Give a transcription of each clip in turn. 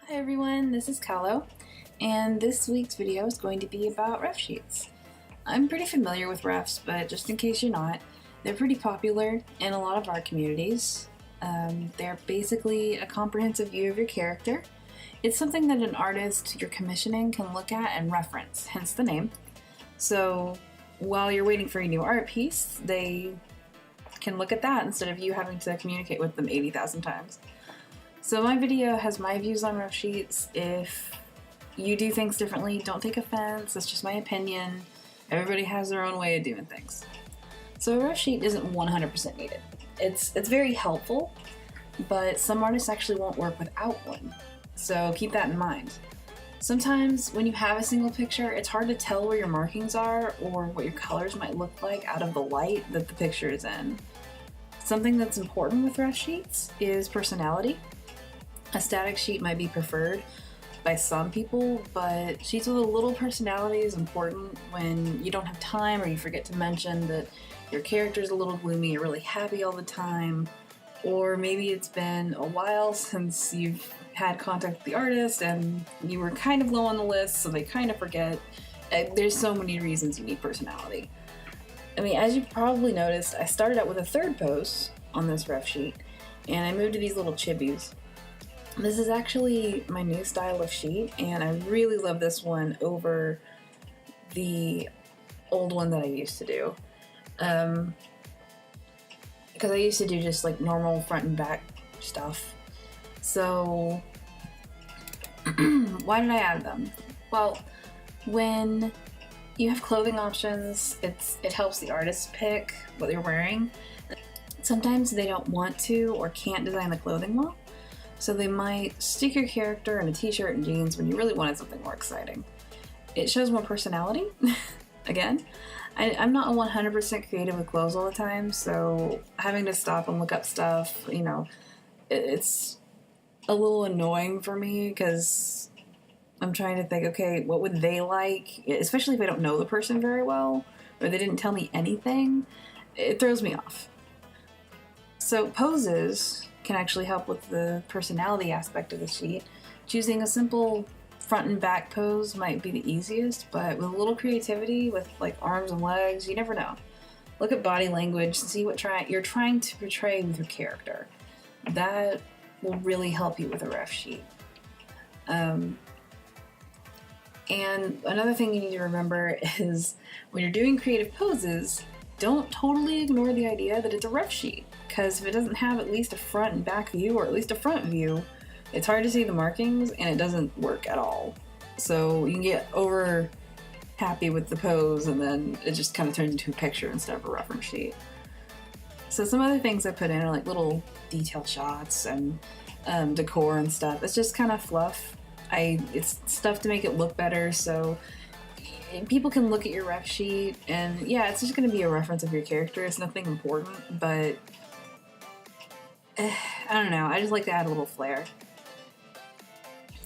Hi everyone, this is Callo, and this week's video is going to be about ref sheets. I'm pretty familiar with refs, but just in case you're not, they're pretty popular in a lot of our communities. They're basically a comprehensive view of your character. It's something that an artist you're commissioning can look at and reference, hence the name. So while you're waiting for a new art piece, they can look at that instead of you having to communicate with them 80,000 times. So my video has my views on ref sheets. If you do things differently, don't take offense. It's just my opinion. Everybody has their own way of doing things. So a ref sheet isn't 100% needed. It's very helpful, but some artists actually won't work without one. So keep that in mind. Sometimes when you have a single picture, it's hard to tell where your markings are or what your colors might look like out of the light that the picture is in. Something that's important with ref sheets is personality. A static sheet might be preferred by some people, but sheets with a little personality is important when you don't have time or you forget to mention that your character's a little gloomy, you're really happy all the time, or maybe it's been a while since you've had contact with the artist and you were kind of low on the list, so they kind of forget. There's so many reasons you need personality. I mean, as you probably noticed, I started out with a third pose on this ref sheet, and I moved to these little chibis. This is actually my new style of sheet, and I really love this one over the old one that I used to do. Because I used to do just like normal front and back stuff. So why did I add them? Well, when you have clothing options, it helps the artist pick what they're wearing. Sometimes they don't want to or can't design the clothing well. So they might stick your character in a t-shirt and jeans when you really wanted something more exciting. It shows more personality. Again, I'm not 100% creative with clothes all the time, so having to stop and look up stuff, it's a little annoying for me because I'm trying to think, okay, what would they like? Especially if I don't know the person very well, or they didn't tell me anything. It throws me off. So poses can actually help with the personality aspect of the sheet. Choosing a simple front and back pose might be the easiest, but with a little creativity with like arms and legs, you never know. Look at body language and see what you're trying to portray with your character. That will really help you with a ref sheet. And another thing you need to remember is when you're doing creative poses, don't totally ignore the idea that it's a ref sheet, because if it doesn't have at least a front and back view, or at least a front view, it's hard to see the markings and it doesn't work at all. So you can get over happy with the pose and then it just kind of turns into a picture instead of a reference sheet. So some other things I put in are like little detailed shots and decor and stuff. It's just kind of fluff. It's stuff to make it look better, so people can look at your ref sheet and yeah, it's just going to be a reference of your character. It's nothing important, but I don't know. I just like to add a little flair.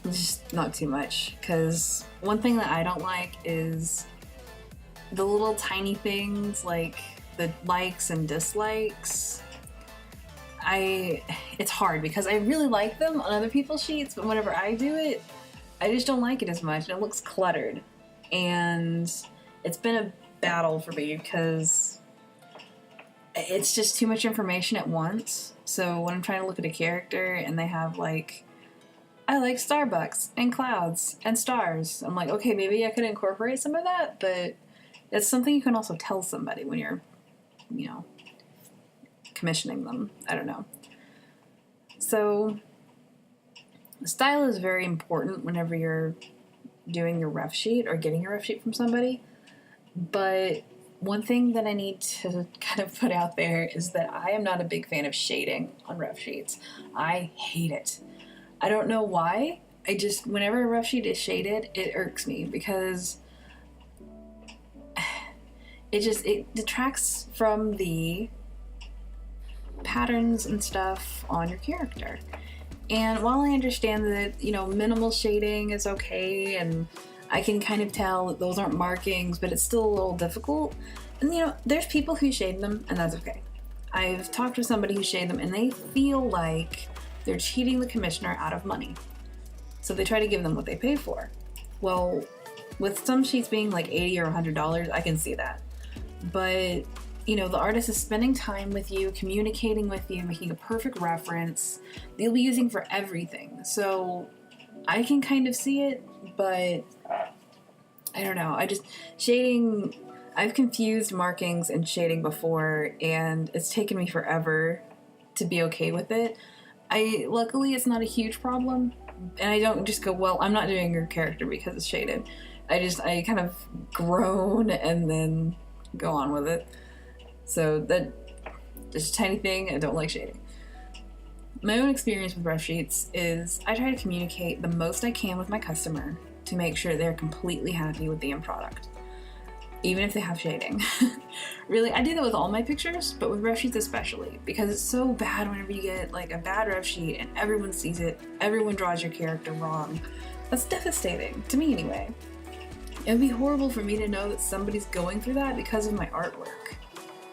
Just not too much, because one thing that I don't like is the little tiny things like the likes and dislikes. It's hard because I really like them on other people's sheets, but whenever I do it, I just don't like it as much, and it looks cluttered. And it's been a battle for me because it's just too much information at once. So when I'm trying to look at a character and they have like, I like Starbucks and clouds and stars, I'm like, okay, maybe I could incorporate some of that, but it's something you can also tell somebody when you're, commissioning them. I don't know. So style is very important whenever you're doing your ref sheet or getting a ref sheet from somebody. But one thing that I need to kind of put out there is that I am not a big fan of shading on ref sheets. I hate it. I don't know why. Whenever a ref sheet is shaded, it irks me because it detracts from the patterns and stuff on your character. And while I understand that, minimal shading is okay, and I can kind of tell that those aren't markings, but it's still a little difficult. And, there's people who shade them, and that's okay. I've talked with somebody who shaded them, and they feel like they're cheating the commissioner out of money. So they try to give them what they pay for. Well, with some sheets being like $80 or $100, I can see that. But, you know, the artist is spending time with you, communicating with you, making a perfect reference. They'll be using for everything. So I can kind of see it, but I don't know. Shading, I've confused markings and shading before, and it's taken me forever to be okay with it. Luckily, it's not a huge problem, and I don't just go, well, I'm not doing your character because it's shaded. I kind of groan and then go on with it. So that, just a tiny thing, I don't like shading. My own experience with rough sheets is I try to communicate the most I can with my customer to make sure they're completely happy with the end product, even if they have shading. Really, I do that with all my pictures, but with rough sheets especially, because it's so bad whenever you get like a bad rough sheet and everyone sees it, everyone draws your character wrong. That's devastating, to me anyway. It would be horrible for me to know that somebody's going through that because of my artwork.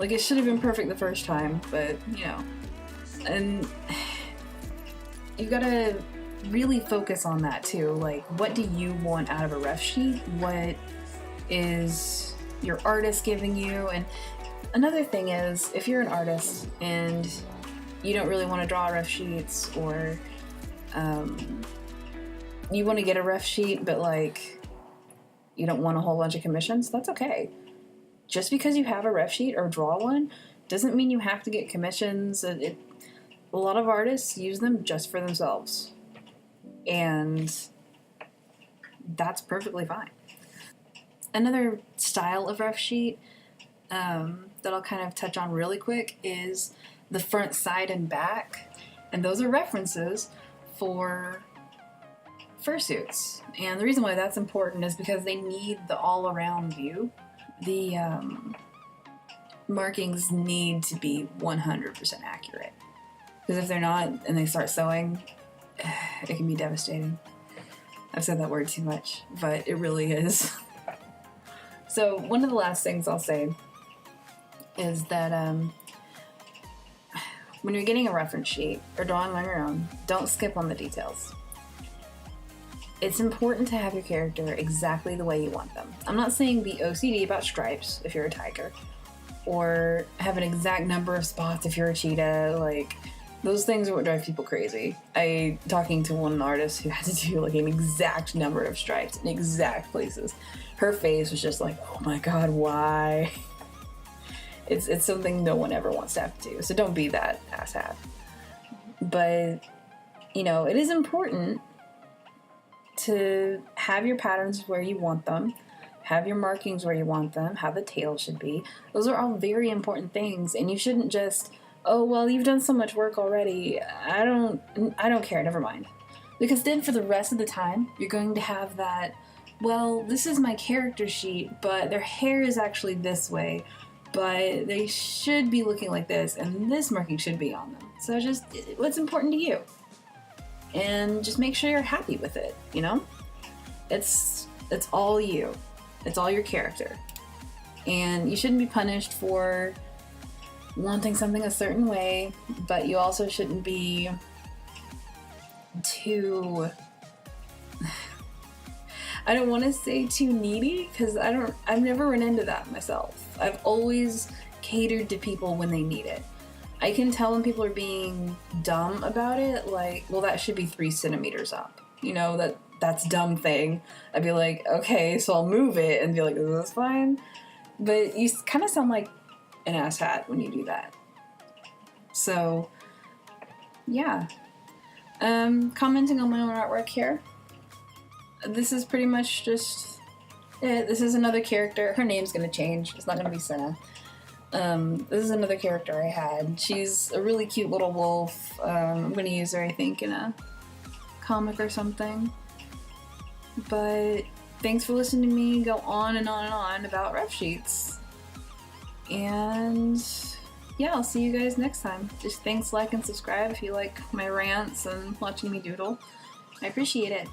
Like, it should have been perfect the first time, but, you know. And you gotta really focus on that too. Like, what do you want out of a rough sheet? What is your artist giving you? And another thing is, if you're an artist and you don't really want to draw rough sheets, or you want to get a rough sheet, but like, you don't want a whole bunch of commissions, that's okay. Just because you have a rough sheet or draw one doesn't mean you have to get commissions. A lot of artists use them just for themselves, and that's perfectly fine. Another style of rough sheet that I'll kind of touch on really quick is the front, side, and back, and those are references for fursuits. And the reason why that's important is because they need the all-around view. The markings need to be 100% accurate, because if they're not and they start sewing, it can be devastating. I've said that word too much, but it really is. So one of the last things I'll say is that when you're getting a reference sheet or drawing on your own, don't skip on the details. It's important to have your character exactly the way you want them. I'm not saying be OCD about stripes if you're a tiger, or have an exact number of spots if you're a cheetah. Like, those things are what drive people crazy. Talking to one artist who had to do like an exact number of stripes in exact places. Her face was just like, oh my god, why? It's something no one ever wants to have to do, so don't be that asshat. But, you know, it is important to have your patterns where you want them, have your markings where you want them, how the tail should be. Those are all very important things, and you shouldn't just, oh, well, you've done so much work already, I don't care, never mind. Because then for the rest of the time, you're going to have that, well, this is my character sheet, but their hair is actually this way, but they should be looking like this, and this marking should be on them. So just, what's important to you? And just make sure you're happy with it, you know? It's all you. It's all your character. And you shouldn't be punished for wanting something a certain way, but you also shouldn't be too... I don't want to say too needy, because I've never run into that myself. I've always catered to people when they need it. I can tell when people are being dumb about it, like, well, that should be 3 centimeters up. You know, that's dumb thing. I'd be like, okay, so I'll move it and be like, is this fine? But you kind of sound like an asshat when you do that. So, yeah. Commenting on my own artwork here. This is pretty much just it. This is another character. Her name's gonna change. It's not gonna be Senna. This is another character I had. She's a really cute little wolf. I'm gonna use her, I think, in a comic or something. But thanks for listening to me go on and on and on about rough sheets. And yeah, I'll see you guys next time. Just thanks, like, and subscribe if you like my rants and watching me doodle. I appreciate it.